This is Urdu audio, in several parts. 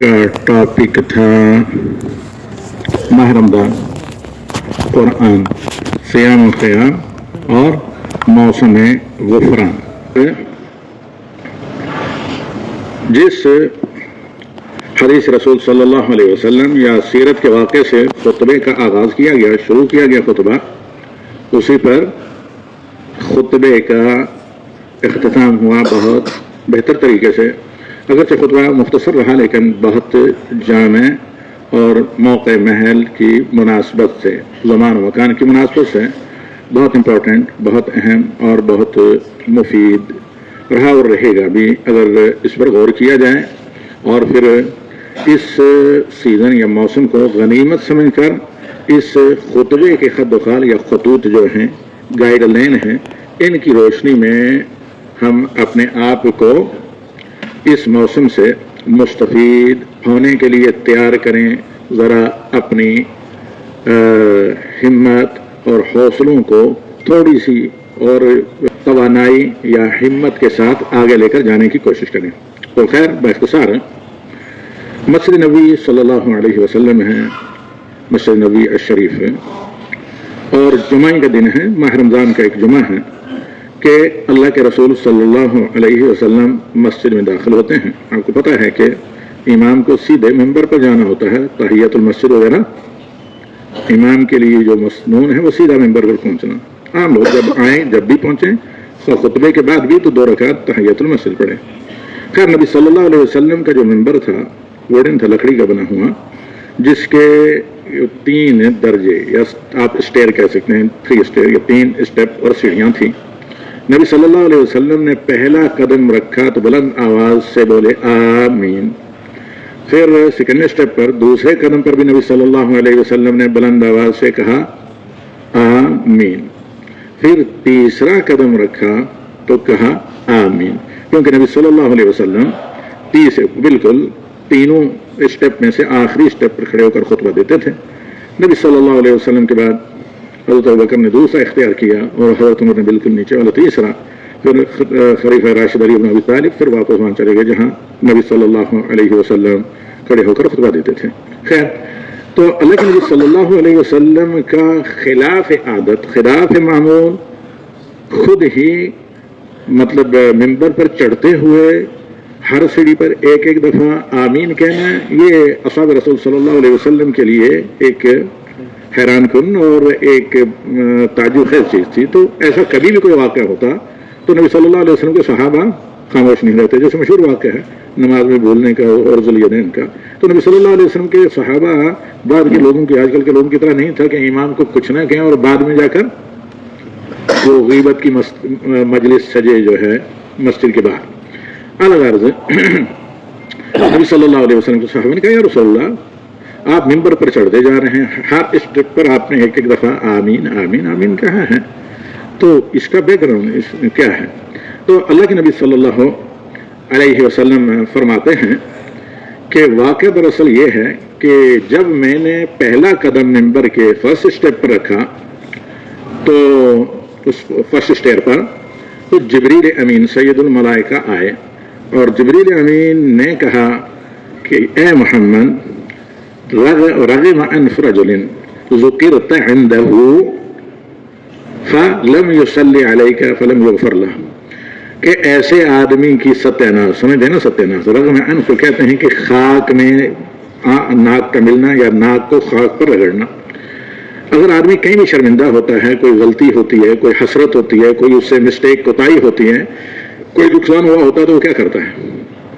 کا ٹاپک تھا ماہ رمضان، قرآن، صیام و قیام اور موسم غفران۔ جس حدیث رسول صلی اللہ علیہ وسلم یا سیرت کے واقعے سے خطبے کا آغاز کیا گیا، شروع کیا گیا خطبہ، اسی پر خطبے کا اختتام ہوا بہت بہتر طریقے سے۔ اگرچہ خطبہ مختصر رہا لیکن بہت جامع اور موقع محل کی مناسبت سے، زمان و مکان کی مناسبت سے بہت امپورٹنٹ، بہت اہم اور بہت مفید رہا اور رہے گا بھی اگر اس پر غور کیا جائے اور پھر اس سیزن یا موسم کو غنیمت سمجھ کر اس خطبے کے خط و خال یا خطوط جو ہیں، گائیڈ لائن ہیں، ان کی روشنی میں ہم اپنے آپ کو اس موسم سے مستفید ہونے کے لیے تیار کریں۔ ذرا اپنی ہمت اور حوصلوں کو تھوڑی سی اور توانائی یا ہمت کے ساتھ آگے لے کر جانے کی کوشش کریں۔ تو خیر باختصار مسجد نبوی صلی اللہ علیہ وسلم ہے، مسجد نبوی الشریف ہے، اور جمعہ کا دن ہے، ماہ رمضان کا ایک جمعہ ہے کہ اللہ کے رسول صلی اللہ علیہ وسلم مسجد میں داخل ہوتے ہیں۔ آپ کو پتہ ہے کہ امام کو سیدھے ممبر پر جانا ہوتا ہے، تحیۃ المسجد وغیرہ امام کے لیے جو مسنون ہے وہ سیدھا ممبر پر پہنچنا۔ عام لوگ جب آئیں، جب بھی پہنچیں، خطبے کے بعد بھی تو 2 رکعت تحیۃ المسجد پڑھیں۔ خیر نبی صلی اللہ علیہ وسلم کا جو ممبر تھا ووڈن تھا، لکڑی کا بنا ہوا، جس کے 3 درجے یا آپ اسٹیئر کہہ سکتے ہیں، 3 اسٹیئر یا 3 اسٹیپ اور سیڑھیاں تھیں۔ نبی صلی اللہ علیہ وسلم نے پہلا قدم رکھا تو بلند آواز سے بولے آمین۔ پھر سیکنڈ اسٹیپ پر، دوسرے قدم پر بھی نبی صلی اللہ علیہ وسلم نے بلند آواز سے کہا آمین۔ پھر تیسرا قدم رکھا تو کہا آمین، کیونکہ نبی صلی اللہ علیہ وسلم بالکل تینوں اسٹیپ میں سے آخری اسٹیپ پر کھڑے ہو کر خطبہ دیتے تھے۔ نبی صلی اللہ علیہ وسلم کے بعد حضرت ابوبکر نے دوسرا اختیار کیا اور حضرت عمر نے بالکل نیچے والا تیسرا، پھر خلیفہ راشد علی بن ابی طالب پھر واپس وہاں چلے گئے جہاں نبی صلی اللہ علیہ وسلم کھڑے ہو کر خطبہ دیتے تھے۔ خیر تو اللہ کے نبی صلی اللہ علیہ وسلم کا خلاف عادت، خلاف معمول، خود ہی مطلب ممبر پر چڑھتے ہوئے ہر سیڑھی پر ایک ایک دفعہ آمین کہنا، یہ اصحاب رسول صلی اللہ علیہ وسلم کے لیے ایک حیران کن اور ایک تعجب خیز چیز تھی۔ تو ایسا کبھی بھی کوئی واقعہ ہوتا تو نبی صلی اللہ علیہ وسلم کے صحابہ خاموش نہیں رہتے، جیسے مشہور واقعہ ہے نماز میں بولنے کا اور ذو الیدین کا۔ تو نبی صلی اللہ علیہ وسلم کے صحابہ بعد کے لوگوں کی، آج کل کے لوگوں کی طرح نہیں تھا کہ امام کو کچھ نہ کہیں اور بعد میں جا کر وہ غیبت کی مجلس سجے جو ہے مسجد کے باہر۔ الگ عرض نبی صلی اللہ علیہ وسلم کے صحابہ نے کہا یا رسول اللہ، آپ ممبر پر چڑھتے جا رہے ہیں، ہر اسٹیپ پر آپ نے ایک ایک دفعہ آمین آمین آمین کہا ہے، تو اس کا بیک گراؤنڈ کیا ہے؟ تو اللہ کے نبی صلی اللہ علیہ وسلم فرماتے ہیں کہ واقعہ دراصل یہ ہے کہ جب میں نے پہلا قدم ممبر کے فرسٹ اسٹیپ پر رکھا تو اس فرسٹ اسٹیئر پر تو جبریل امین سید الملائکہ آئے اور جبریل امین نے کہا کہ اے محمد، رغم انف رجل ذکرت عنده فلم يصلي عليك فلم يغفر له، کہ ایسے آدمی کی ستیاناز، سمجھتے ہیں نا ستیاناز، رغم انف کہتے ہیں کہ خاک میں ناک کا ملنا یا ناک کو خاک پر رگڑنا۔ اگر آدمی کہیں بھی شرمندہ ہوتا ہے، کوئی غلطی ہوتی ہے، کوئی حسرت ہوتی ہے، کوئی اس سے مسٹیک کوتاہی ہوتی ہے، کوئی نقصان ہوا ہوتا ہے تو وہ کیا کرتا ہے؟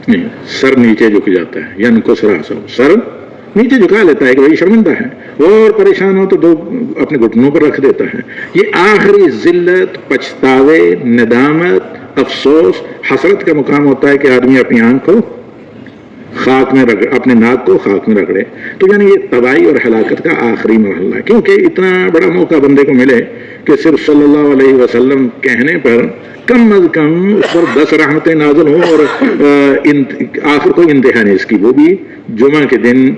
نہیں، سر نیچے جھک جاتا ہے، یا انکس راسا، سر نیچے جھکا لیتا ہے کہ بھائی شرمندہ ہے، اور پریشان ہو تو اپنے گھٹنوں پر رکھ دیتا ہے۔ یہ آخری ذلت، پچھتاوے، ندامت، افسوس، حسرت کا مقام ہوتا ہے کہ آدمی اپنی آنکھ کو خاک میں رگڑے، اپنے ناک کو خاک میں رگڑے۔ تو یعنی یہ تباہی اور ہلاکت کا آخری مرحلہ ہے، کیونکہ اتنا بڑا موقع بندے کو ملے کہ صرف صلی اللہ علیہ وسلم کہنے پر کم از کم اس پر 10 رحمتیں نازل ہوں، اور آخر کوئی انتہا نہیں اس کی، وہ بھی جمعہ کے دن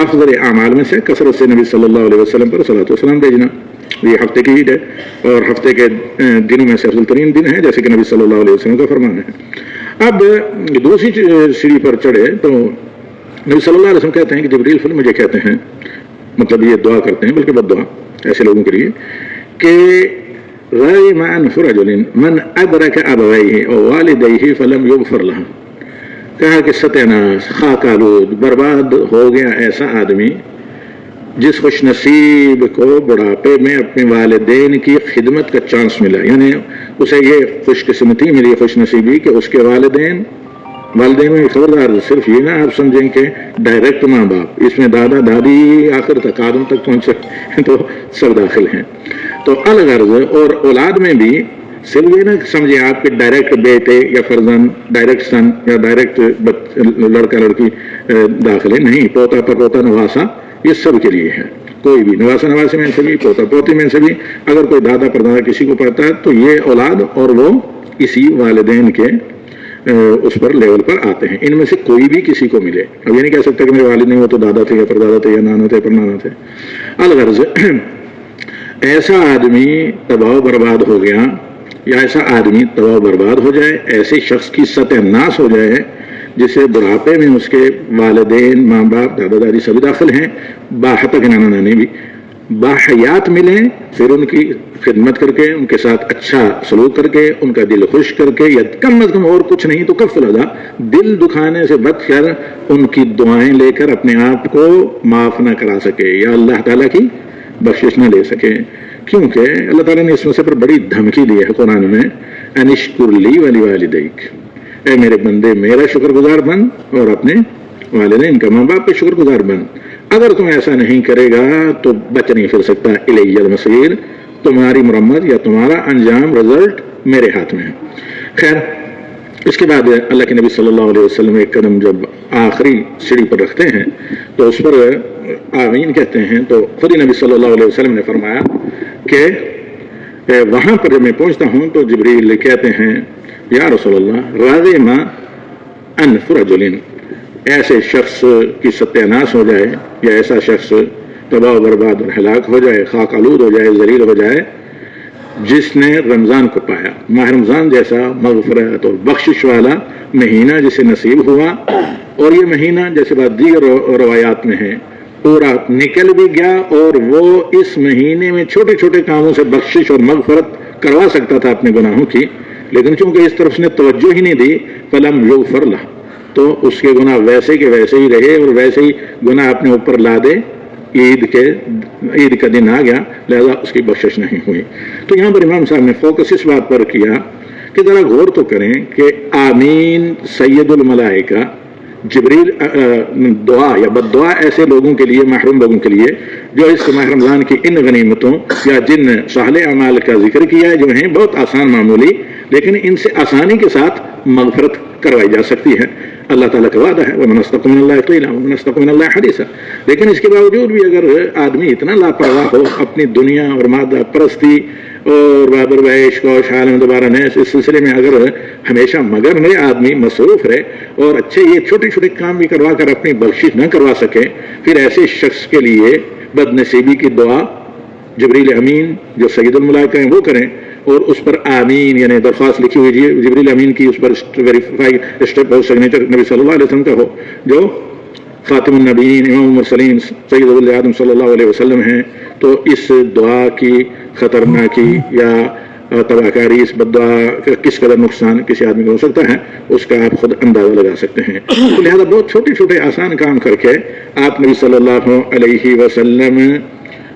افضل اعمال میں سے کثرت سے نبی صلی اللہ علیہ وسلم پر صلاۃ و سلام بھیجنا۔ یہ ہفتے کی عید ہے اور ہفتے کے دنوں میں سے افضل ترین دن ہے، جیسے کہ نبی صلی اللہ علیہ وسلم کا فرمان ہے۔ اب دوسری سیڑھی پر چڑھے تو نبی صلی اللہ علیہ وسلم کہتے ہیں کہ جبریل پھر مجھے کہتے ہیں، مطلب یہ دعا کرتے ہیں بلکہ بد دعا ایسے لوگوں کے لیے، کہ غَيْمَ عَنْفُ رَجُلٍ مَنْ أَدْرَكَ أَبَوَيْهِ أَوْ وَالِدَيْهِ فَلَمْ يُغْفَرْ لَهُ، کہا کہ ستیاناس، خاک آلود، برباد ہو گیا ایسا آدمی جس خوش نصیب کو بڑھاپے میں اپنے والدین کی خدمت کا چانس ملا، یعنی اسے یہ خوش قسمتی ملی، خوش نصیبی کہ اس کے والدین میں خبردار، صرف یہ نہ آپ سمجھیں کہ ڈائریکٹ ماں باپ، اس میں دادا دادی آخر تک آدم تک پہنچے تو سب داخل ہیں، تو الغرض اور اولاد میں بھی صرف یہ نہ سمجھیں آپ کے ڈائریکٹ بیٹے یا فرزند، ڈائریکٹ سن یا ڈائریکٹ لڑکا لڑکی داخل ہے، نہیں، پوتا پڑوتا نواسا یہ سب کے لیے ہے، کوئی بھی نواسا نواسی میں سے بھی، پوتا پوتی میں سے بھی، اگر کوئی دادا پردادا کسی کو پڑتا ہے تو یہ اولاد اور وہ اسی والدین کے اس پر لیول پر آتے ہیں، ان میں سے کوئی بھی کسی کو ملے۔ اب یہ نہیں کہہ سکتا کہ میرے والد نہیں، وہ تو دادا تھے یا پردادا تھے یا نانا تھے پرنانا تھے۔ الغرض ایسا آدمی تباہ و برباد ہو گیا، یا ایسا آدمی تباہ و برباد ہو جائے، ایسے شخص کی ستیہ ناس ہو جائے جسے بڑھاپے میں اس کے والدین، ماں باپ، دادا دادی سبھی داخل ہیں، باحتک نانا نانی بھی باحیات ملیں، پھر ان کی خدمت کر کے، ان کے ساتھ اچھا سلوک کر کے، ان کا دل خوش کر کے، یا کم از کم اور کچھ نہیں تو کف لگا دل دکھانے سے بچ کر ان کی دعائیں لے کر اپنے آپ کو معاف نہ کرا سکے یا اللہ تعالیٰ کی بخشش نہ لے سکے، کیونکہ اللہ تعالیٰ نے اس مسئلے پر بڑی دھمکی دی ہے قرآن میں، انشکر لی ولیوالدیک، اے میرے بندے میرا شکر گزار بن اور اپنے والدین کا، ماں باپ کے شکر گزار بن، اگر تم ایسا نہیں کرے گا تو بچ نہیں پھر سکتا، الی المصیر، تمہاری مرمت یا تمہارا انجام رزلٹ میرے ہاتھ میں ہے۔ خیر، اس کے بعد اللہ کے نبی صلی اللہ علیہ وسلم ایک قدم جب آخری سیڑھی پر رکھتے ہیں تو اس پر آمین کہتے ہیں، تو خود ہی نبی صلی اللہ علیہ وسلم نے فرمایا کہ وہاں پر جب میں پہنچتا ہوں تو جبریل کہتے ہیں یا رسول اللہ راغم انف رجل، ایسے شخص کی ستیاناس ہو جائے یا ایسا شخص تباہ و برباد اور ہلاک ہو جائے، خاک آلود ہو جائے، ذلیل ہو جائے، جس نے رمضان کو پایا، ماہ رمضان جیسا مغفرت اور بخشش والا مہینہ جسے نصیب ہوا، اور یہ مہینہ جیسے بات دیگر روایات میں ہے پورا نکل بھی گیا، اور وہ اس مہینے میں چھوٹے چھوٹے کاموں سے بخشش اور مغفرت کروا سکتا تھا اپنے گناہوں کی، لیکن چونکہ اس طرف اس نے توجہ ہی نہیں دی، فلم یغفر لہ، تو اس کے گناہ ویسے کے ویسے ہی رہے اور ویسے ہی گناہ اپنے اوپر لا دے، عید کا دن آ گیا، لہذا اس کی بخشش نہیں ہوئی۔ تو یہاں پر امام صاحب نے فوکس اس بات پر کیا کہ ذرا غور تو کریں کہ آمین سید الملائکہ جبریل دعا یا بد دعا ایسے لوگوں کے لیے، محروم لوگوں کے لیے جو اس ماہ رمضان کی ان غنیمتوں یا جن صالح اعمال کا ذکر کیا ہے، جو ہیں بہت آسان معمولی، لیکن ان سے آسانی کے ساتھ مغفرت کروائی جا سکتی ہے، اللہ تعالیٰ کا وعدہ ہے وَمَنْ أَصْدَقُ مِنَ اللَّهِ قِيلًا وَمَنْ أَصْدَقُ مِنَ اللَّهِ حَدِيثًا۔ لیکن اس کے باوجود بھی اگر آدمی اتنا لاپرواہ ہو، اپنی دنیا اور مادہ پرستی اور بابر بیش کوش عالم دوبارہ نیس اس سلسلے میں اگر ہمیشہ مگر میں آدمی مصروف رہے اور اچھے یہ چھوٹے چھوٹے کام بھی کروا کر اپنی بخشش نہ کروا سکے، پھر ایسے شخص کے لیے بد نصیبی کی دعا جبریل امین جو سید الملائکہ ہیں وہ کریں، اور اس پر آمین یعنی درخواست لکھی ہوئی جبریل امین کی، اس پر ویریفائی اسٹیپ ہو، سگنیچر نبی صلی اللہ علیہ وسلم کا ہو، جو خاتم النبیین امام المرسلین سید ولد آدم صلی اللہ علیہ وسلم ہیں، تو اس دعا کی خطرناکی یا تباہ کاری، اس بد دعا کا کس قدر نقصان کسی آدمی کو ہو سکتا ہے، اس کا آپ خود اندازہ لگا سکتے ہیں۔ تو لہذا بہت چھوٹے چھوٹے آسان کام کر کے آپ نبی صلی اللہ علیہ وسلم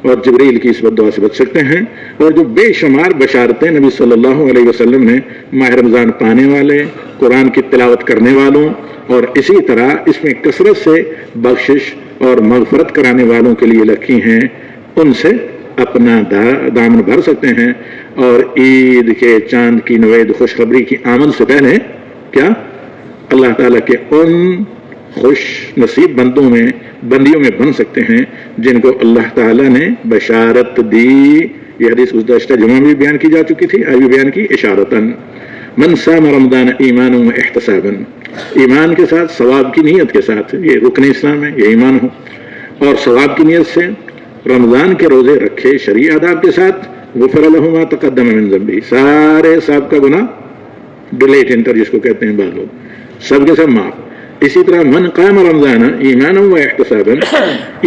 اور جبریل کی اس بد دعا سے بچ سکتے ہیں، اور جو بے شمار بشارتیں نبی صلی اللہ علیہ وسلم نے ماہ رمضان پانے والے، قرآن کی تلاوت کرنے والوں، اور اسی طرح اس میں کثرت سے بخشش اور مغفرت کرانے والوں کے لیے رکھی ہیں، ان سے اپنا دامن بھر سکتے ہیں، اور عید کے چاند کی نوید خوشخبری کی آمد سے پہلے کیا اللہ تعالیٰ کے ان خوش نصیب بندیوں میں بن سکتے ہیں جن کو اللہ تعالیٰ نے بشارت دی۔ یہ حدیث گزشتہ جمعہ بھی بیان کی جا چکی تھی، آج بھی بیان کی اشارتاً، من صام رمضان ایمانا و احتسابا، ایمان کے ساتھ، ثواب کی نیت کے ساتھ، یہ رکن اسلام ہے، یہ ایمان ہو، اور ثواب کی نیت سے رمضان کے روزے رکھے شرعی آداب کے ساتھ، غفر لہ ما تقدم من ذنبہ، سارے سابقہ گناہ ڈیلیٹ انٹر جس کو کہتے ہیں بعض لوگ، سب کے سب معاف۔ اسی طرح من قام رمضان ایمانا و احتسابا،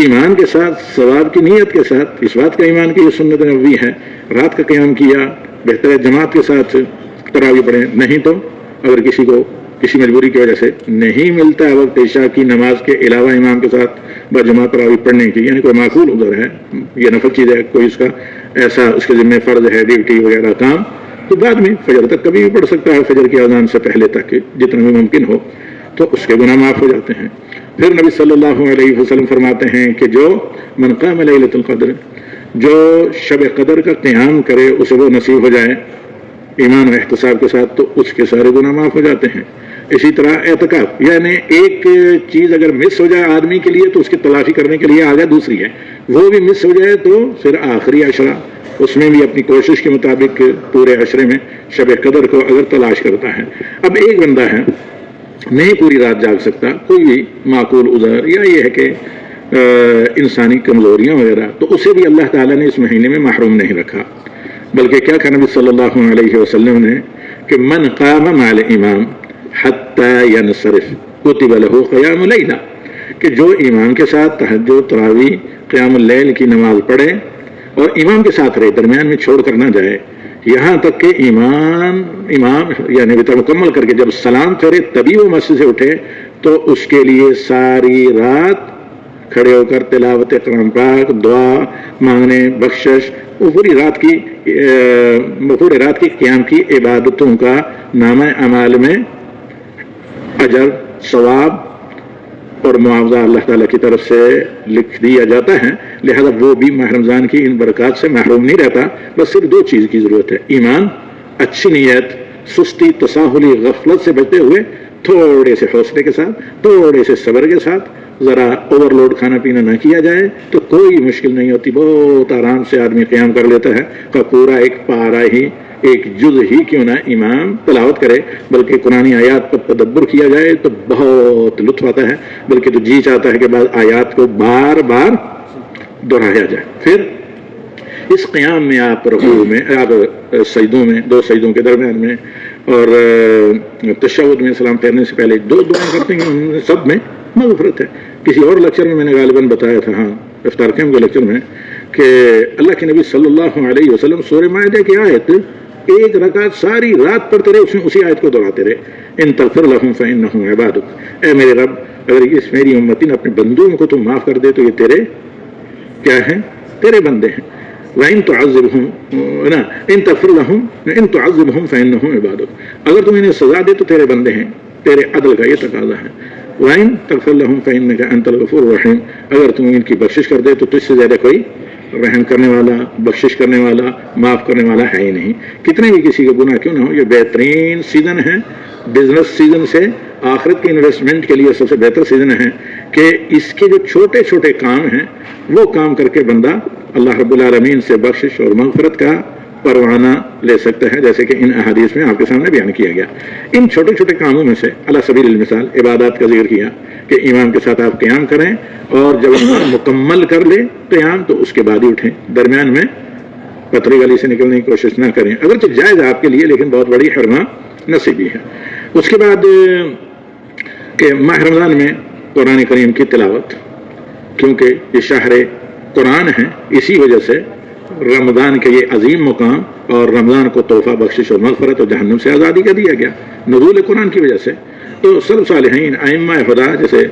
ایمان کے ساتھ، ثواب کی نیت کے ساتھ، اس بات کا ایمان کی یہ سنت نبوی ہے، رات کا قیام کیا، بہتر ہے جماعت کے ساتھ تراویح پڑھیں، نہیں تو اگر کسی کو کسی مجبوری کی وجہ سے نہیں ملتا ہے وقت عشاء کی نماز کے علاوہ امام کے ساتھ بجماعت تراویح پڑھنے کی، یعنی کوئی معقول عذر ہے، یہ نفل چیز ہے، کوئی اس کا ایسا اس کے ذمہ فرض ہے، ڈیوٹی وغیرہ کام، تو بعد میں فجر تک کبھی بھی پڑھ سکتا ہے، فجر کی اذان سے پہلے تک جتنا بھی ممکن ہو، تو اس کے گناہ معاف ہو جاتے ہیں۔ پھر نبی صلی اللہ علیہ وسلم فرماتے ہیں کہ جو من قام لیلۃ القدر، جو شب قدر کا قیام کرے اسے وہ نصیب ہو جائے ایمان و احتساب کے ساتھ، تو اس کے سارے گناہ معاف ہو جاتے ہیں۔ اسی طرح اعتکاف، یعنی ایک چیز اگر مس ہو جائے آدمی کے لیے تو اس کی تلافی کرنے کے لیے آگے دوسری ہے، وہ بھی مس ہو جائے تو پھر آخری عشرہ اس میں بھی اپنی کوشش کے مطابق پورے عشرے میں شب قدر کو اگر تلاش کرتا ہے۔ اب ایک بندہ ہے نہیں پوری رات جاگ سکتا، کوئی بھی معقول عذر یا یہ ہے کہ انسانی کمزوریاں وغیرہ، تو اسے بھی اللہ تعالیٰ نے اس مہینے میں محروم نہیں رکھا، بلکہ کیا کہا نبی صلی اللہ علیہ وسلم نے کہ من قام مع الامام حتی ینصرف کتب له قیام لیلہ، کہ جو امام کے ساتھ تہجد، تراویح، قیام اللیل کی نماز پڑھے اور امام کے ساتھ رہے، درمیان میں چھوڑ کر نہ جائے، یہاں تک کہ امام یعنی وطر مکمل کر کے جب سلام پھیرے تبھی وہ مسجد سے اٹھے، تو اس کے لیے ساری رات کھڑے ہو کر تلاوت قرآن پاک، دعا مانگنے، بخشش، وہ پوری رات کی قیام کی عبادتوں کا نامہ اعمال میں اجر، ثواب اور معاوضہ اللہ تعالیٰ کی طرف سے لکھ دیا جاتا ہے۔ لہذا وہ بھی ماہ رمضان کی ان برکات سے محروم نہیں رہتا۔ بس صرف دو چیز کی ضرورت ہے، ایمان، اچھی نیت، سستی تساہلی غفلت سے بچتے ہوئے تھوڑے سے حوصلے کے ساتھ، تھوڑے سے صبر کے ساتھ، ذرا اوور لوڈ کھانا پینا نہ کیا جائے تو کوئی مشکل نہیں ہوتی، بہت آرام سے آدمی قیام کر لیتا ہے، کا پورا ایک پارا ہی، ایک جز ہی کیوں نہ امام تلاوت کرے، بلکہ قرآنی آیات پر تدبر کیا جائے تو بہت لطف آتا ہے، بلکہ تو جی چاہتا ہے کہ بعض آیات کو بار بار دہرایا جائے۔ پھر اس قیام میں آپ رکوع میں، آپ سجدوں میں، دو سجدوں کے درمیان میں اور تشہد میں سلام پھیرنے سے پہلے دو دعائیں کرتے ہیں، ان سب میں مغفرت ہے۔ کسی اور لیکچر میں نے غالباً بتایا تھا، ہاں افطار کیمپ کے لیکچر میں، کہ اللہ کے نبی صلی اللہ علیہ وسلم سورہ مائدہ کی آیت ایک رکعت ساری رات پڑھتے رہے، اس میں اسی آیت کو دہراتے رہے، ان تغفر لهم فانهم عبادک، اے میرے رب اگر اس میری امتی نے اپنے بندوں کو تم معاف کر دے تو یہ تیرے کیا ہیں؟ تیرے بندے ہیں۔ وَإِن تُعَذِّبْهُمْ إِن تَغْفِرْ لَهُمْ إِن تُعَذِّبْهُمْ فَإِنَّهُمْ عِبَادُكَ، اگر تم انہیں سزا دے تو تیرے بندے ہیں، تیرے عدل کا یہ تقاضا ہے۔ وَإِن تَغْفِرْ لَهُمْ فَإِنَّكَ أَنْتَ الْغَفُورُ الرَّحِيمُ، اگر تم ان کی بخشش کر دے تو تجھ سے زیادہ کوئی رحم کرنے والا، بخشش کرنے والا، معاف کرنے والا ہے ہی نہیں۔ کتنے بھی کسی کا گناہ کیوں نہ ہو، یہ بہترین سیزن ہے، بزنس سیزن سے آخرت کی انویسٹمنٹ کے لیے سب سے بہتر سیزن ہے کہ اس کے جو چھوٹے چھوٹے کام ہیں وہ کام کر کے بندہ اللہ رب العالمین سے بخشش اور مغفرت کا پروانہ لے سکتا ہے، جیسے کہ ان احادیث میں آپ کے سامنے بیان کیا گیا۔ ان چھوٹے چھوٹے کاموں میں سے علی سبیل المثال عبادات کا ذکر کیا کہ امام کے ساتھ آپ قیام کریں، اور جب امام مکمل کر لے قیام تو اس کے بعد ہی اٹھیں، درمیان میں پتھری گلی سے نکلنے کی کوشش نہ کریں، اگرچہ جائز آپ کے لیے لیکن بہت بڑی حرمہ نصیبی ہے۔ اس کے بعد کہ ماہ رمضان میں قرآن کریم کی تلاوت، کیونکہ یہ شہر قرآن ہے، اسی وجہ سے رمضان کے یہ عظیم مقام اور رمضان کو تحفہ بخشش اور مغفرت اور جہنم سے آزادی کا دیا گیا نزول قرآن کی وجہ سے۔ تو سلف صالحین، ائمہ خدا، جیسے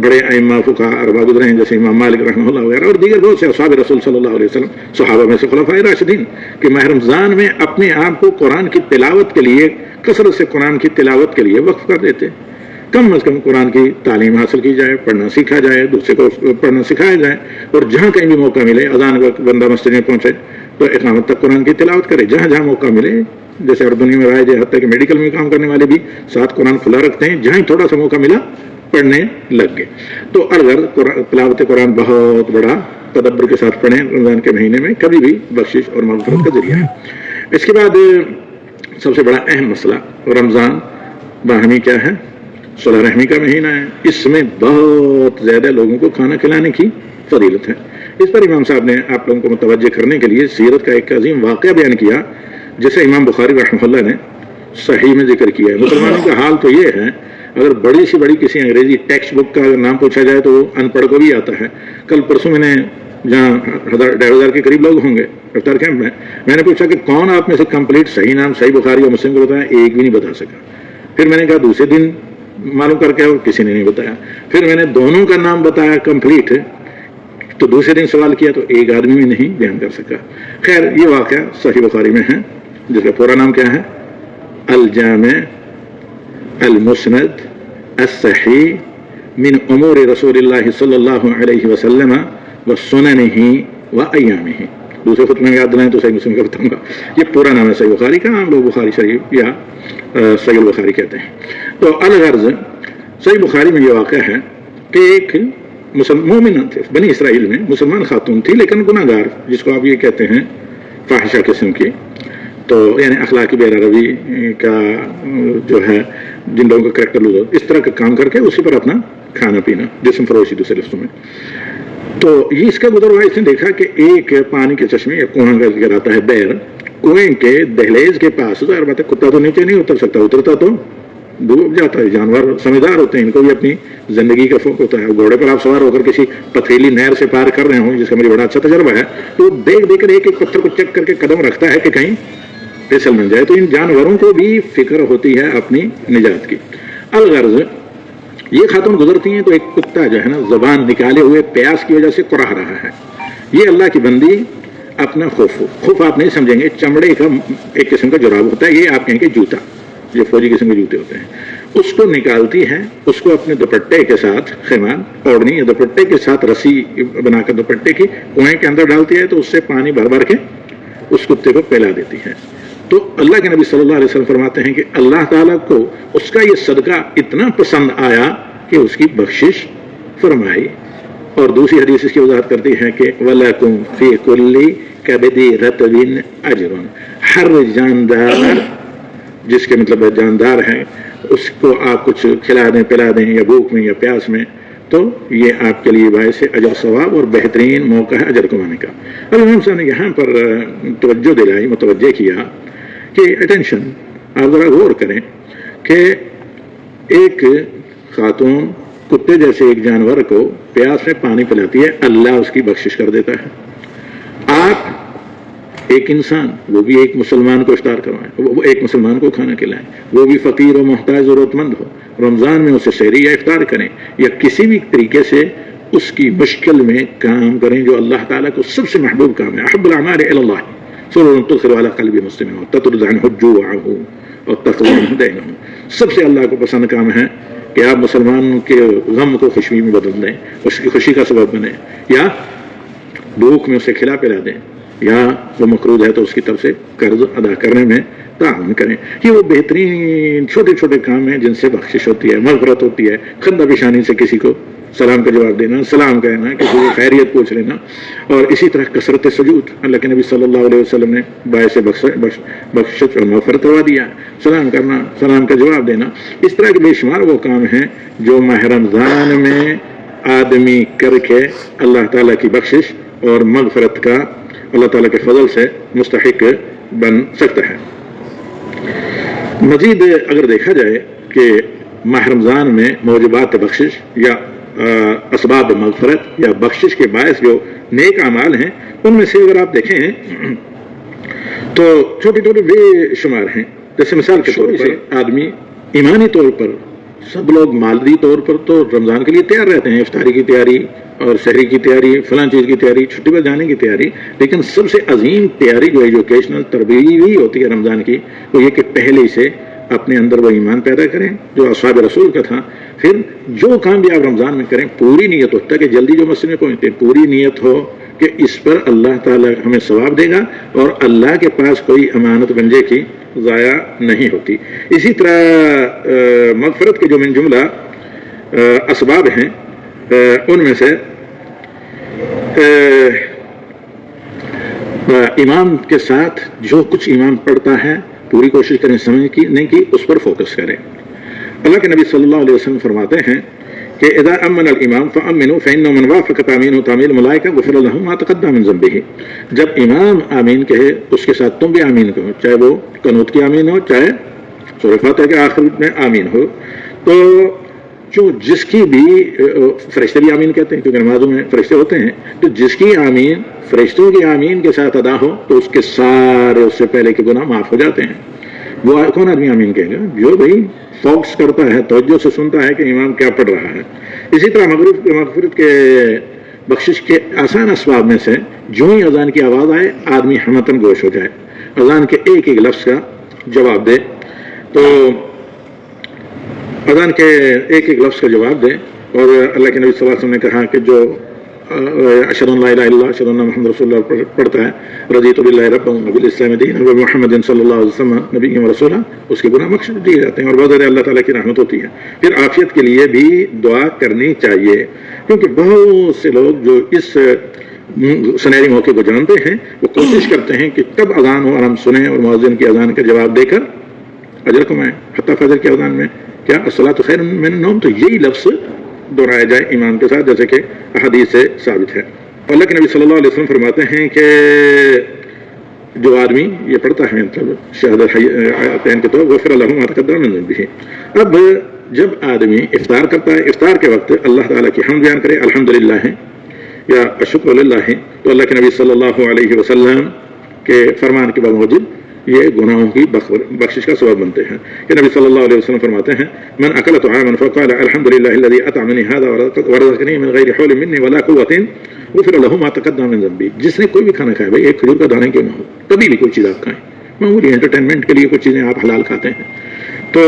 بڑے ائمہ فقہاء اربعہ گزرے ہیں، جیسے امام مالک رحمہ اللہ وغیرہ، اور دیگر بہت سے اصحاب رسول صلی اللہ علیہ وسلم، صحابہ میں سے خلفائے راشدین، کہ ماہ رمضان میں اپنے آپ کو قرآن کی تلاوت کے لیے، کثرت سے قرآن کی تلاوت کے لیے وقف کر دیتے۔ کم از کم قرآن کی تعلیم حاصل کی جائے، پڑھنا سیکھا جائے، دوسرے کو پڑھنا سکھایا جائے، اور جہاں کہیں بھی موقع ملے، اذان وقت بندہ مسجد میں پہنچے تو اقامت تک قرآن کی تلاوت کرے، جہاں جہاں موقع ملے، جیسے ہر دنیا میں رائج ہے، حتیٰ کہ میڈیکل میں کام کرنے والے بھی ساتھ قرآن کھلا رکھتے ہیں، جہاں تھوڑا سا موقع ملا پڑھنے لگ گئے۔ تو اگر تلاوت قرآن بہت بڑا تدبر کے ساتھ پڑھیں رمضان کے مہینے میں، کبھی بھی بخشش اور مغفرت کا ذریعہ ہے۔ اس کے بعد سب سے بڑا اہم مسئلہ، رمضان باہمی کیا ہے؟ صلح رحمی کا مہینہ ہے، اس میں بہت زیادہ لوگوں کو کھانا کھلانے کی فضیلت ہے۔ اس پر امام صاحب نے آپ لوگوں کو متوجہ کرنے کے لیے سیرت کا ایک عظیم واقعہ بیان کیا، جسے امام بخاری رحمہ اللہ نے صحیح میں ذکر کیا ہے۔ مسلمانوں کا حال تو یہ ہے اگر بڑی سی بڑی کسی انگریزی ٹیکسٹ بک کا اگر نام پوچھا جائے تو وہ ان پڑھ کو بھی آتا ہے. کل پرسوں میں نے جہاں 1,500 کے قریب لوگ ہوں گے افطار کیمپ میں نے پوچھا کہ کون آپ میں سے کمپلیٹ صحیح نام صحیح بخاری اور مسلم کو بتایا, ایک بھی نہیں بتا سکا. پھر میں نے کہا دوسرے دن معلوم کر کے, اور کسی نے نہیں بتایا. پھر میں نے دونوں کا نام بتایا کمپلیٹ, تو دوسرے دن سوال کیا تو ایک آدمی بھی نہیں بیان کر سکا. خیر یہ واقعہ صحیح بخاری میں ہے, جس کا پورا نام کیا ہے؟ الجامع المسند الصحیح من امور رسول اللہ صلی اللہ علیہ وسلم وسننہ وایامہ. دوسرے خطبے میں یاد دلائیں تو صحیح مسلم کا بتاؤں گا. یہ پورا نام ہے صحیح بخاری کا, عام لوگ بخاری شریف یا صحیح البخاری کہتے ہیں. تو الغرض صحیح بخاری میں یہ واقعہ ہے کہ ایک مومن تھے, بنی اسرائیل میں مسلمان خاتون تھی لیکن گناہ گار, جس کو آپ یہ کہتے ہیں فاحشہ قسم کی, تو یعنی اخلاقی بے روی کا جو ہے, جن لوگوں کا کریکٹر لوز ہو, اس طرح کا کام کر کے اسی پر اپنا کھانا پینا, جسم فروشی دوسرے لفظوں میں. تو یہ اس کا گزر ہوا, اس نے دیکھا کہ ایک پانی کے چشمے یا کنواں کا ذکر آتا ہے بیر, کنویں کے دہلیز کے پاس, ظاہر بات ہے کتا تو نیچے نہیں اتر سکتا, اترتا تو ڈوب جاتا ہے. جانور سمجھدار ہوتے ہیں, ان کو بھی اپنی زندگی کا فوق ہوتا ہے. گھوڑے پر آپ سوار ہو کر کسی پتھریلی نہر سے پار کر رہے ہوں, جس کا مجھے بڑا اچھا تجربہ ہے, تو دیکھ دیکھ کر ایک ایک پتھر کو چیک کر کے قدم رکھتا ہے کہ کہیں پھسل بن جائے. تو ان جانوروں کو بھی فکر ہوتی ہے اپنی نجات کی. الغرض یہ خاتون گزرتی ہیں تو ایک کتا جو ہے نا زبان نکالے ہوئے پیاس کی وجہ سے کراہ رہا ہے. یہ اللہ کی بندی اپنا خوف آپ نہیں سمجھیں گے, چمڑے کا ایک قسم کا جراب ہوتا ہے, یہ آپ کہیں گے جوتا, جو فوجی قسم کے جوتے ہوتے ہیں, اس کو نکالتی ہے, اس کو اپنے دوپٹے کے ساتھ, خیمان اوڑھنی یا دوپٹے کے ساتھ رسی بنا کر دوپٹے کی کنویں کے اندر ڈالتی ہے, تو اس سے پانی بھر بھر کے اس کتے کو پلا دیتی ہے. تو اللہ کے نبی صلی اللہ علیہ وسلم فرماتے ہیں کہ اللہ تعالیٰ کو اس کا یہ صدقہ اتنا پسند آیا کہ اس کی بخشش فرمائی. اور دوسری حدیث اس کی وضاحت کرتی ہے کہ وَلَكُمْ فِي كُلِّ كَبِدِ رَطْبٍ أَجْرٌ, ہر جاندار, جس کے مطلب جاندار ہے, اس کو آپ کچھ کھلا دیں پلا دیں یا بھوک میں یا پیاس میں, تو یہ آپ کے لیے باعث اجر ثواب اور بہترین موقع ہے اجر کمانے کا. اب امام صاحب نے یہاں پر توجہ دلائی, متوجہ کیا کہ اٹینشن, آپ ذرا غور کریں کہ ایک خاتون کتے جیسے ایک جانور کو پیاس میں پانی پلاتی ہے, اللہ اس کی بخشش کر دیتا ہے. آپ ایک انسان, وہ بھی ایک مسلمان کو افطار کروائیں, وہ ایک مسلمان کو کھانا کھلائیں, وہ بھی فقیر و محتاج ضرورت مند ہو, رمضان میں اسے سحری یا افطار کریں, یا کسی بھی طریقے سے اس کی مشکل میں کام کریں جو اللہ تعالیٰ کو سب سے محبوب کام ہے. احب الاعمال الی اللہ سرور تدخل علی قلب مسلم وتطرد عنہ جوعہ اور تقضی عنہ دینہ. سب سے اللہ کو پسند کام ہے کہ آپ مسلمان کے غم کو خوشی میں بدل دیں, اس کی خوشی کا سبب بنیں, یا بھوک میں اسے کھلا پلا دیں, یا وہ مقروض ہے تو اس کی طرف سے قرض ادا کرنے میں تعاون کریں. یہ وہ بہترین چھوٹے چھوٹے کام ہیں جن سے بخشش ہوتی ہے, مغفرت ہوتی ہے. خندہ پیشانی سے کسی کو سلام کا جواب دینا, سلام کہنا, کسی کو خیریت پوچھ لینا, اور اسی طرح کثرت سجود. اللہ کے نبی صلی اللہ علیہ وسلم نے باعث بخشش اور مغفرت کروا دیا. سلام کرنا, سلام کا جواب دینا, اس طرح کے بے شمار وہ کام ہیں جو ماہ رمضان میں آدمی کر کے اللہ تعالیٰ کی بخشش اور مغفرت کا اللہ تعالیٰ کے فضل سے مستحق بن سکتا ہے. مزید اگر دیکھا جائے کہ ماہ رمضان میں موجبات بخشش یا اسباب مغفرت یا بخشش کے باعث جو نیک اعمال ہیں, ان میں سے اگر آپ دیکھیں تو چھوٹے چھوٹے بے شمار ہیں. جیسے مثال کے طور پر آدمی ایمانی طور پر, سب لوگ مادی طور پر تو رمضان کے لیے تیار رہتے ہیں, افطاری کی تیاری اور سحری کی تیاری, فلاں چیز کی تیاری, چھٹی پر جانے کی تیاری, لیکن سب سے عظیم تیاری جو ایجوکیشنل تربیتی ہوتی ہے رمضان کی, وہ یہ کہ پہلے سے اپنے اندر وہ ایمان پیدا کریں جو اصحاب رسول کا تھا. پھر جو کام بھی آپ رمضان میں کریں پوری نیت ہوتا ہے کہ جلدی جو مسجد میں پہنچتے ہیں پوری نیت ہو کہ اس پر اللہ تعالیٰ ہمیں ثواب دے گا اور اللہ کے پاس کوئی امانت بنجے کی ضائع نہیں ہوتی. اسی طرح مغفرت کے جو من جملہ اسباب ہیں ان میں سے امام کے ساتھ جو کچھ امام پڑھتا ہے پوری کوشش کریں سمجھنے کی, اس پر فوکس کریں. اللہ کے نبی صلی اللہ علیہ وسلم فرماتے ہیں کہ اذا امن الامام فامنوا فانه من وافق تامینه تامین الملائکہ غفر له ما تقدم من ذنبه. جب امام آمین کہے اس کے ساتھ تم بھی آمین کہو, چاہے وہ قنوت کی آمین ہو چاہے سورہ فاتحہ کے آخر میں آمین ہو, تو جس کی بھی فرشتے بھی آمین کہتے ہیں کیونکہ نمازوں میں فرشتے ہوتے ہیں، تو جس کی آمین فرشتوں کی آمین کے ساتھ ادا ہو تو اس کے سارے اس سے پہلے کے گناہ معاف ہو جاتے ہیں۔ وہ کون آدمی آمین کہے گا؟ جو بھائی فوکس کرتا ہے، توجہ سے سنتا ہے کہ امام کیا پڑھ رہا ہے۔ اسی طرح مغفرت کے بخشش کے آسان اسباب میں سے جو ہی اذان کی آواز آئے آدمی ہمتن گوش ہو جائے، اذان کے ایک ایک لفظ کا جواب دے، تو اذان کے ایک ایک لفظ کا جواب دے۔ اور اللہ کے نبی صلی اللہ علیہ وسلم نے کہا کہ جو اشہد ان لا الہ الا اللہ اشہد ان محمد رسول اللہ پڑھتا ہے، رضیت باللہ ربا وبالاسلام دینا وبمحمد صلی اللہ علیہ وسلم نبی و رسولا، اس کے گناہ بخش دیے جاتے ہیں اور بہت اللہ تعالیٰ کی رحمت ہوتی ہے۔ پھر عافیت کے لیے بھی دعا کرنی چاہیے، کیونکہ بہت سے لوگ جو اس سنہری موقع کو جانتے ہیں وہ کوشش کرتے ہیں کہ کب اذان ہو اور ہم سنیں اور مؤذن کی اذان کا جواب دے کر اجر کمائیں۔ حتیٰ فجر کی اذان میں کیا الصلاۃ خیر من النوم، تو یہی لفظ دہرایا جائے امام کے ساتھ، جیسے کہ احادیث سے ثابت ہے۔ اللہ کے نبی صلی اللہ علیہ وسلم فرماتے ہیں کہ جو آدمی یہ پڑھتا ہے مطلب شہادت آیتین کے تو غفر له ما تقدم من ذنبه۔ اب جب آدمی افطار کرتا ہے، افطار کے وقت اللہ تعالیٰ کی حمد بیان کرے، الحمدللہ ہے یا الشکر للہ ہے، تو اللہ کے نبی صلی اللہ علیہ وسلم کے فرمان کے بموجب یہ گناہوں کی بخشش کا سبب بنتے ہیں۔ کہ نبی صلی اللہ علیہ وسلم فرماتے ہیں من اکل طعاما فقال الحمدللہ الذی اطعمنی ھذا ورزقنی من غیر حول منی ولا قوۃ غفر له ما تقدم من ذنبی۔ جس نے کوئی بھی کھانا کھایا، بھائی ایک کھجور کا دانہ کیوں نہ ہو، کبھی بھی کوئی چیز آپ کھائیں، معمولی انٹرٹینمنٹ کے لیے کچھ چیزیں آپ حلال کھاتے ہیں، تو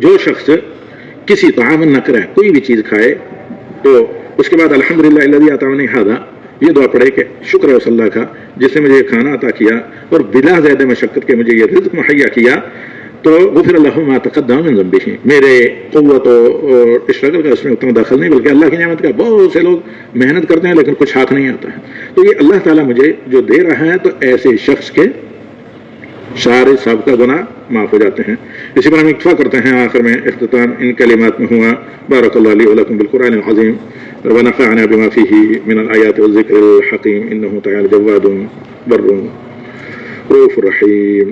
جو شخص کسی طعام نہ کرے، کوئی بھی چیز کھائے، تو اس کے بعد الحمدللہ الذی اطعمنی ھذا یہ دعا پڑھے کہ شکر ہے اس اللہ کا جس نے مجھے کھانا عطا کیا اور بلا زیادہ مشقت کے مجھے یہ رزق مہیا کیا، تو غفر له ما تقدم من ذنبه۔ میرے قوت اور اسٹرگل کا اس میں اتنا دخل نہیں، بلکہ اللہ کی نعمت کا۔ بہت سے لوگ محنت کرتے ہیں لیکن کچھ ہاتھ نہیں آتا ہے، تو یہ اللہ تعالیٰ مجھے جو دے رہا ہے، تو ایسے شخص کے سارے سابقہ گناہ معاف ہو جاتے ہیں۔ اسی پر ہم اکتفا کرتے ہیں، آخر میں اختتام ان کلمات میں ہوا۔ بارک اللہ لی ولکم بالقرآن العظیم ونفعنا بما فيه من الآیات والذکر الحکیم، انہ تعالی جواد بر رؤوف رحیم۔